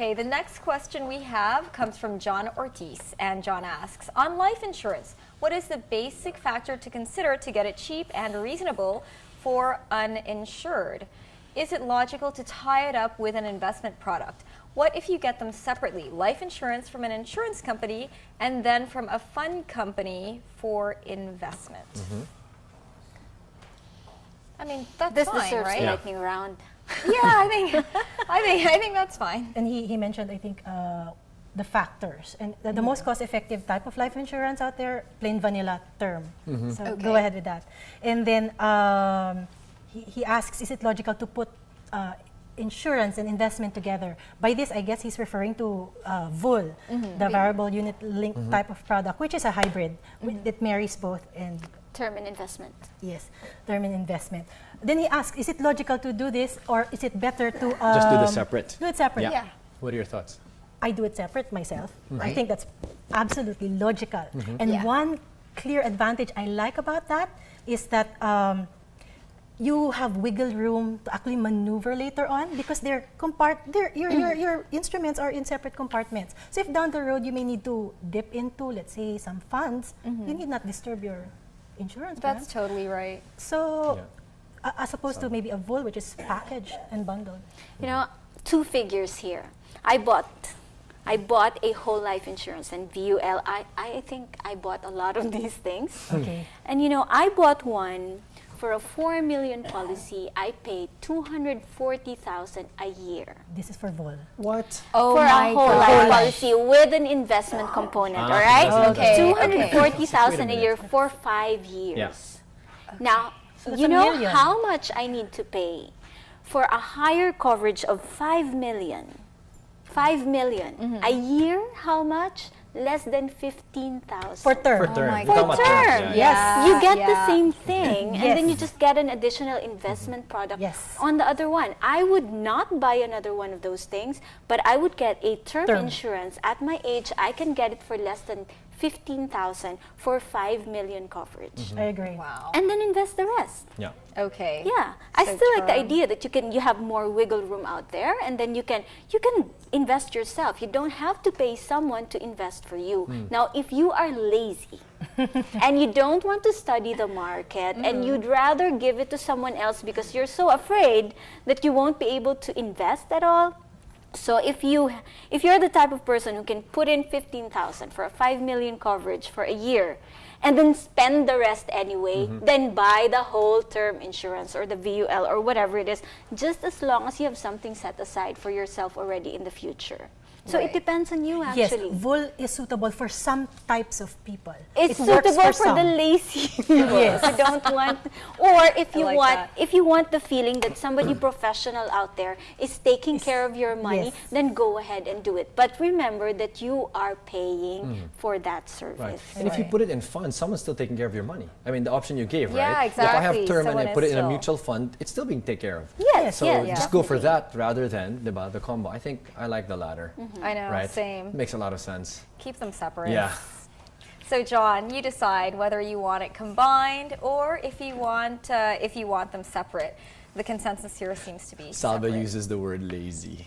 Okay, the next question we have comes from John Ortiz, and John asks, on life insurance, what is the basic factor to consider to get it cheap and reasonable for uninsured? Is it logical to tie it up with an investment product? What if you get them separately, life insurance from an insurance company and then from a fund company for investment? I mean, that's This fine, deserves right? a lightning round. Yeah, I think that's fine. And he mentioned, I think, the factors. And the most cost-effective type of life insurance out there, plain vanilla term. So go ahead with that. And then he asks, is it logical to put insurance and investment together? By this, I guess he's referring to VUL, the variable unit link type of product, which is a hybrid. It marries both and Term and investment. yes, term and investment. Then he asks, is it logical to do this, or is it better to Just do this separate. do it separate? Yeah. What are your thoughts? I do it separate myself. I think that's absolutely logical. And one clear advantage I like about that is that you have wiggle room to actually maneuver later on, because your instruments are in separate compartments. So if down the road you may need to dip into, let's say, some funds, you need not disturb your insurance plan. That's totally right. So as opposed to maybe a VUL, which is packaged and bundled. You know, two figures here. I bought a whole life insurance and VUL. I think I bought a lot of these things. Okay. And you know, I bought one for a 4 million policy. I paid 240,000 a year. This is for VUL. What? Oh for my a whole God. life policy with an investment component, all right? Okay. 240,000 a Wait a year minute. for 5 years. Yeah. Now, So that's you a know million. how much I need to pay for a higher coverage of 5 million. 5 million. A year, how much? Less than 15,000. For term. For term. my You're talking For about terms, term, yeah. Yes. You get yeah. the same thing, and then Yes. you just get an additional investment product Yes. on the other one. I would not buy another one of those things, but I would get a term insurance. At my age, I can get it for less than 15,000 for 5 million coverage. I agree. Wow. And then invest the rest. Yeah. Okay. Yeah, I So still like the term. idea that you have more wiggle room out there, and then you can invest yourself. You don't have to pay someone to invest for you. Now, if you are lazy and you don't want to study the market and you'd rather give it to someone else because you're so afraid that you won't be able to invest at all. So if you're the type of person who can put in 15,000 for a 5 million coverage for a year and then spend the rest anyway, then buy the whole term insurance or the VUL or whatever it is, just as long as you have something set aside for yourself already in the future. So Right. it depends on you Yes, actually. VUL is suitable for some types of people. It's It works suitable for some. the lazy people Yes. who don't want, or if you like want, that. if you want the feeling that somebody professional out there is taking care of your money, yes. then go ahead and do it. But remember that you are paying for that Right. service. And if you Right. put it in funds, someone's still taking care of your money. I mean, the option you gave, Yeah, right? If I exactly. have term Someone and I put is it in a still- mutual fund, it's still being taken care of. Yes, So yes, just go for definitely. that rather than the combo. I think I like the latter. I know, Right? same. Makes a lot of sense. Keep them separate. Yeah. So John, you decide whether you want it combined or if you want them separate. The consensus here seems to be Salva separate. uses the word lazy.